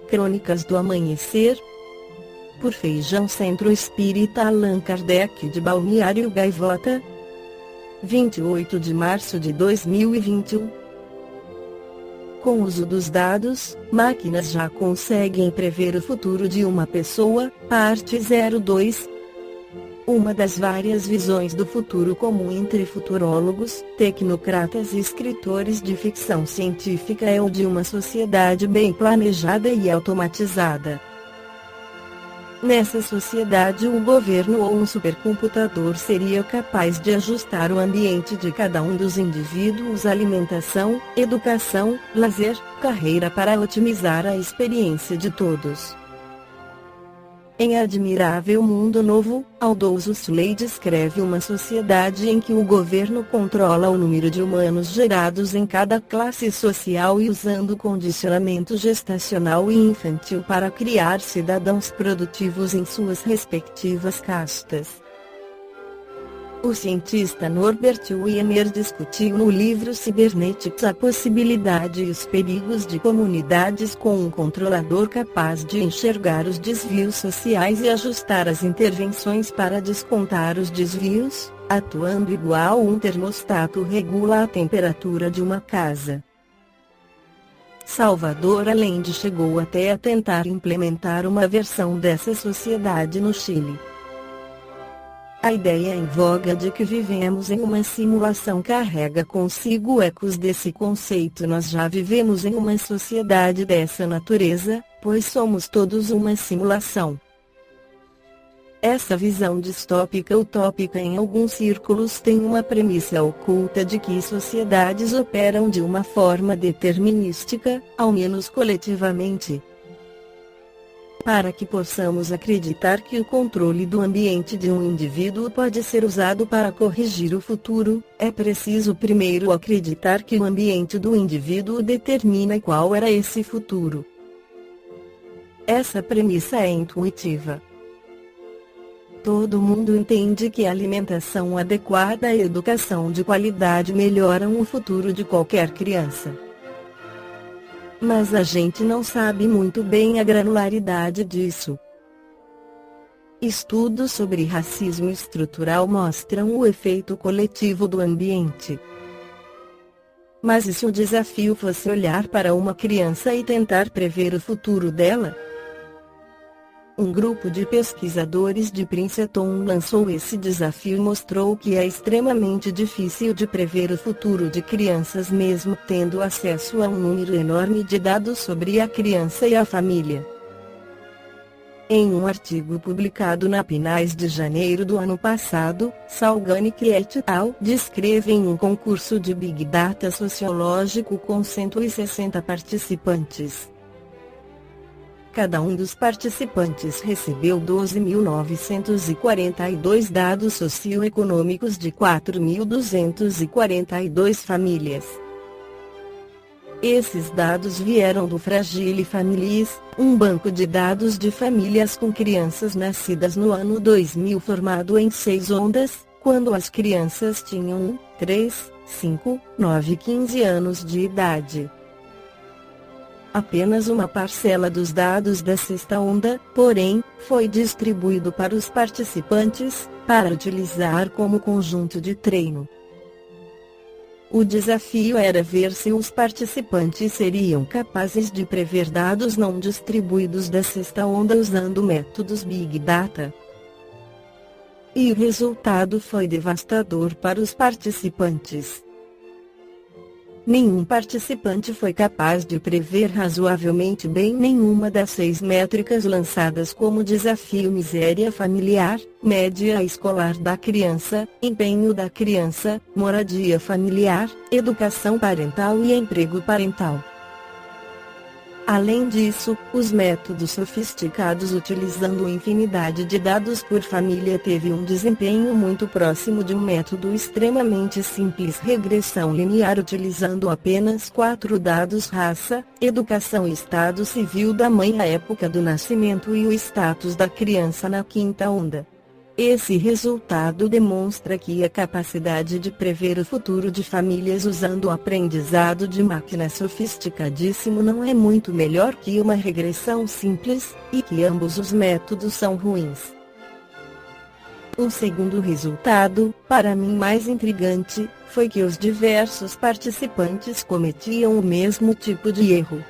Crônicas do Amanhecer, por Feijão Centro Espírita Allan Kardec de Balneário Gaivota, 28 de março de 2021. Com o uso dos dados, máquinas já conseguem prever o futuro de uma pessoa, parte 02. Uma das várias visões do futuro comum entre futurólogos, tecnocratas e escritores de ficção científica é o de uma sociedade bem planejada e automatizada. Nessa sociedade, um governo ou um supercomputador seria capaz de ajustar o ambiente de cada um dos indivíduos, alimentação, educação, lazer, carreira para otimizar a experiência de todos. Em Admirável Mundo Novo, Aldous Huxley descreve uma sociedade em que o governo controla o número de humanos gerados em cada classe social e usando condicionamento gestacional e infantil para criar cidadãos produtivos em suas respectivas castas. O cientista Norbert Wiener discutiu no livro Cybernetics a possibilidade e os perigos de comunidades com um controlador capaz de enxergar os desvios sociais e ajustar as intervenções para descontar os desvios, atuando igual um termostato regula a temperatura de uma casa. Salvador Allende chegou até a tentar implementar uma versão dessa sociedade no Chile. A ideia em voga de que vivemos em uma simulação carrega consigo ecos desse conceito. Nós já vivemos em uma sociedade dessa natureza, pois somos todos uma simulação. Essa visão distópica utópica em alguns círculos tem uma premissa oculta de que sociedades operam de uma forma determinística, ao menos coletivamente. Para que possamos acreditar que o controle do ambiente de um indivíduo pode ser usado para corrigir o futuro, é preciso primeiro acreditar que o ambiente do indivíduo determina qual era esse futuro. Essa premissa é intuitiva. Todo mundo entende que a alimentação adequada e educação de qualidade melhoram o futuro de qualquer criança. Mas a gente não sabe muito bem a granularidade disso. Estudos sobre racismo estrutural mostram o efeito coletivo do ambiente. Mas e se o desafio fosse olhar para uma criança e tentar prever o futuro dela? Um grupo de pesquisadores de Princeton lançou esse desafio e mostrou que é extremamente difícil de prever o futuro de crianças mesmo tendo acesso a um número enorme de dados sobre a criança e a família. Em um artigo publicado na PNAS de janeiro do ano passado, Salganik et al. Descrevem um concurso de Big Data sociológico com 160 participantes. Cada um dos participantes recebeu 12.942 dados socioeconômicos de 4.242 famílias. Esses dados vieram do Fragile Families, um banco de dados de famílias com crianças nascidas no ano 2000 formado em 6 ondas, quando as crianças tinham 1, 3, 5, 9 e 15 anos de idade. Apenas uma parcela dos dados da sexta onda, porém, foi distribuído para os participantes, para utilizar como conjunto de treino. O desafio era ver se os participantes seriam capazes de prever dados não distribuídos da sexta onda usando métodos Big Data. E o resultado foi devastador para os participantes. Nenhum participante foi capaz de prever razoavelmente bem nenhuma das 6 métricas lançadas como desafio: miséria familiar, média escolar da criança, empenho da criança, moradia familiar, educação parental e emprego parental. Além disso, os métodos sofisticados utilizando infinidade de dados por família teve um desempenho muito próximo de um método extremamente simples: regressão linear utilizando apenas 4 dados: raça, educação e estado civil da mãe, a época do nascimento e o status da criança na quinta onda. Esse resultado demonstra que a capacidade de prever o futuro de famílias usando o aprendizado de máquina sofisticadíssimo não é muito melhor que uma regressão simples, e que ambos os métodos são ruins. Um segundo resultado, para mim mais intrigante, foi que os diversos participantes cometiam o mesmo tipo de erro.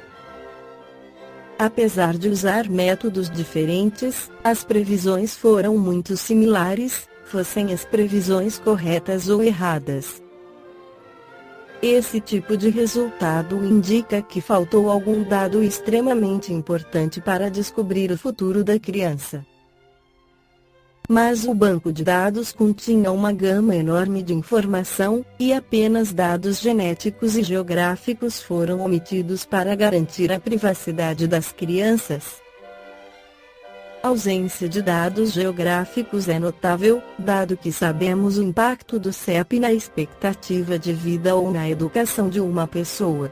Apesar de usar métodos diferentes, as previsões foram muito similares, fossem as previsões corretas ou erradas. Esse tipo de resultado indica que faltou algum dado extremamente importante para descobrir o futuro da criança. Mas o banco de dados continha uma gama enorme de informação, e apenas dados genéticos e geográficos foram omitidos para garantir a privacidade das crianças. A ausência de dados geográficos é notável, dado que sabemos o impacto do CEP na expectativa de vida ou na educação de uma pessoa.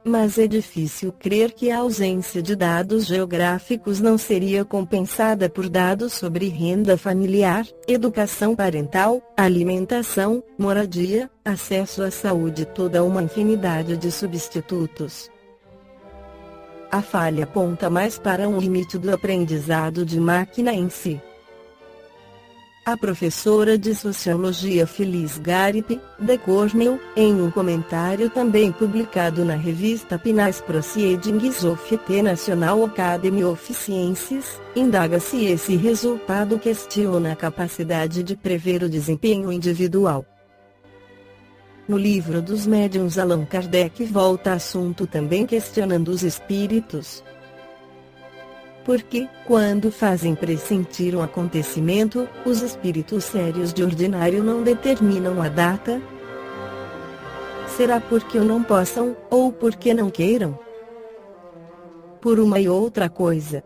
Mas é difícil crer que a ausência de dados geográficos não seria compensada por dados sobre renda familiar, educação parental, alimentação, moradia, acesso à saúde e toda uma infinidade de substitutos. A falha aponta mais para um limite do aprendizado de máquina em si. A professora de Sociologia Phyllis Garip, de Cornell, em um comentário também publicado na revista PNAS Proceedings of the National Academy of Sciences, indaga se esse resultado questiona a capacidade de prever o desempenho individual. No livro dos médiuns, Allan Kardec volta ao assunto também questionando os espíritos. Porque, quando fazem pressentir um acontecimento, os espíritos sérios de ordinário não determinam a data? Será porque não possam, ou porque não queiram? Por uma e outra coisa.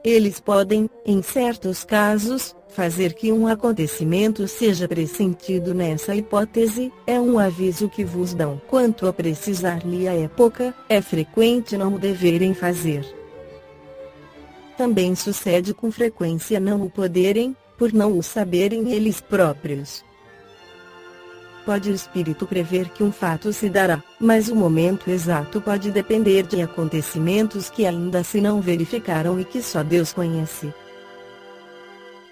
Eles podem, em certos casos, fazer que um acontecimento seja pressentido. Nessa hipótese, é um aviso que vos dão. Quanto a precisar-lhe a época, é frequente não o deverem fazer. Também sucede com frequência não o poderem, por não o saberem eles próprios. Pode o espírito prever que um fato se dará, mas o momento exato pode depender de acontecimentos que ainda se não verificaram e que só Deus conhece.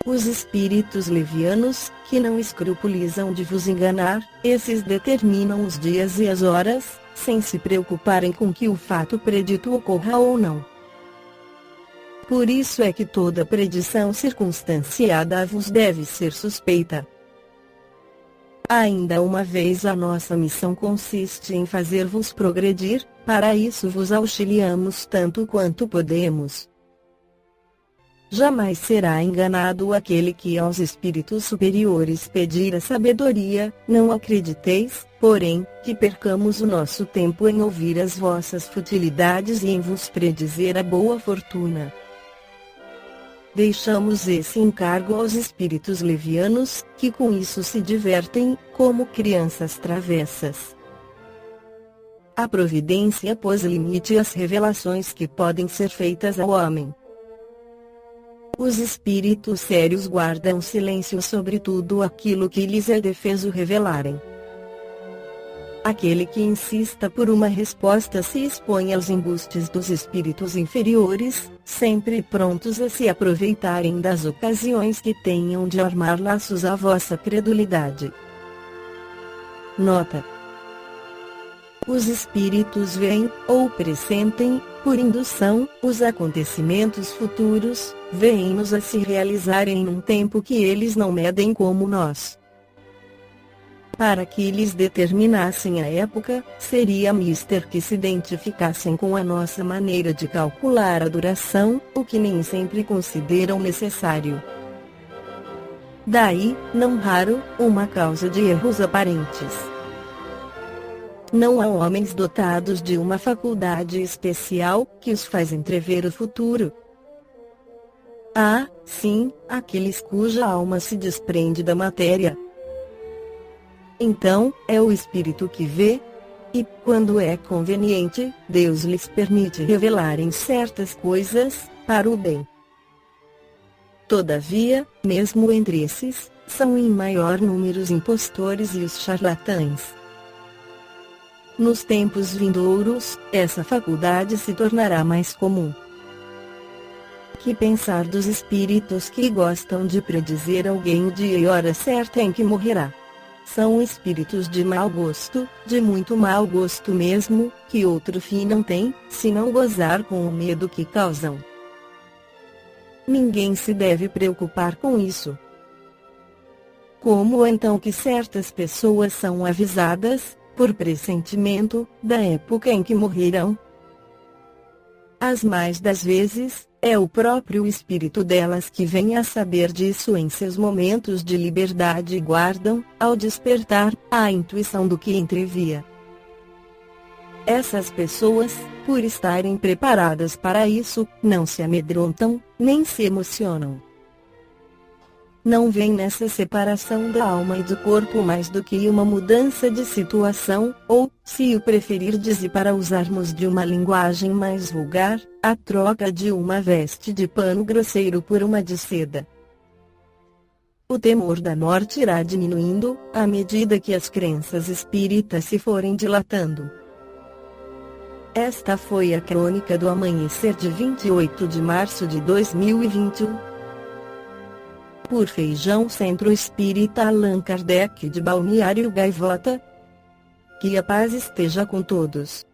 Os espíritos levianos, que não escrupulizam de vos enganar, esses determinam os dias e as horas, sem se preocuparem com que o fato predito ocorra ou não. Por isso é que toda predição circunstanciada a vos deve ser suspeita. Ainda uma vez, a nossa missão consiste em fazer-vos progredir, para isso vos auxiliamos tanto quanto podemos. Jamais será enganado aquele que aos espíritos superiores pedir a sabedoria. Não acrediteis, porém, que percamos o nosso tempo em ouvir as vossas futilidades e em vos predizer a boa fortuna. Deixamos esse encargo aos espíritos levianos, que com isso se divertem, como crianças travessas. A providência pôs limite às revelações que podem ser feitas ao homem. Os espíritos sérios guardam silêncio sobre tudo aquilo que lhes é defeso revelarem. Aquele que insista por uma resposta se expõe aos embustes dos espíritos inferiores, sempre prontos a se aproveitarem das ocasiões que tenham de armar laços à vossa credulidade. Nota: os espíritos veem, ou pressentem, por indução, os acontecimentos futuros, veem-nos a se realizarem num tempo que eles não medem como nós. Para que lhes determinassem a época, seria mister que se identificassem com a nossa maneira de calcular a duração, o que nem sempre consideram necessário. Daí, não raro, uma causa de erros aparentes. Não há homens dotados de uma faculdade especial, que os faz entrever o futuro. Há, sim, aqueles cuja alma se desprende da matéria. Então, é o espírito que vê, e, quando é conveniente, Deus lhes permite revelarem certas coisas, para o bem. Todavia, mesmo entre esses, são em maior número os impostores e os charlatães. Nos tempos vindouros, essa faculdade se tornará mais comum. Que pensar dos espíritos que gostam de predizer alguém o dia e hora certa em que morrerá? São espíritos de mau gosto, de muito mau gosto mesmo, que outro fim não tem, senão gozar com o medo que causam. Ninguém se deve preocupar com isso. Como então que certas pessoas são avisadas, por pressentimento, da época em que morrerão? As mais das vezes, é o próprio espírito delas que vem a saber disso em seus momentos de liberdade e guardam, ao despertar, a intuição do que entrevia. Essas pessoas, por estarem preparadas para isso, não se amedrontam, nem se emocionam. Não vem nessa separação da alma e do corpo mais do que uma mudança de situação, ou, se o preferirdes e para usarmos de uma linguagem mais vulgar, a troca de uma veste de pano grosseiro por uma de seda. O temor da morte irá diminuindo, à medida que as crenças espíritas se forem dilatando. Esta foi a crônica do amanhecer de 28 de março de 2021. Por Feijão Centro Espírita Allan Kardec de Balneário Gaivota. Que a paz esteja com todos.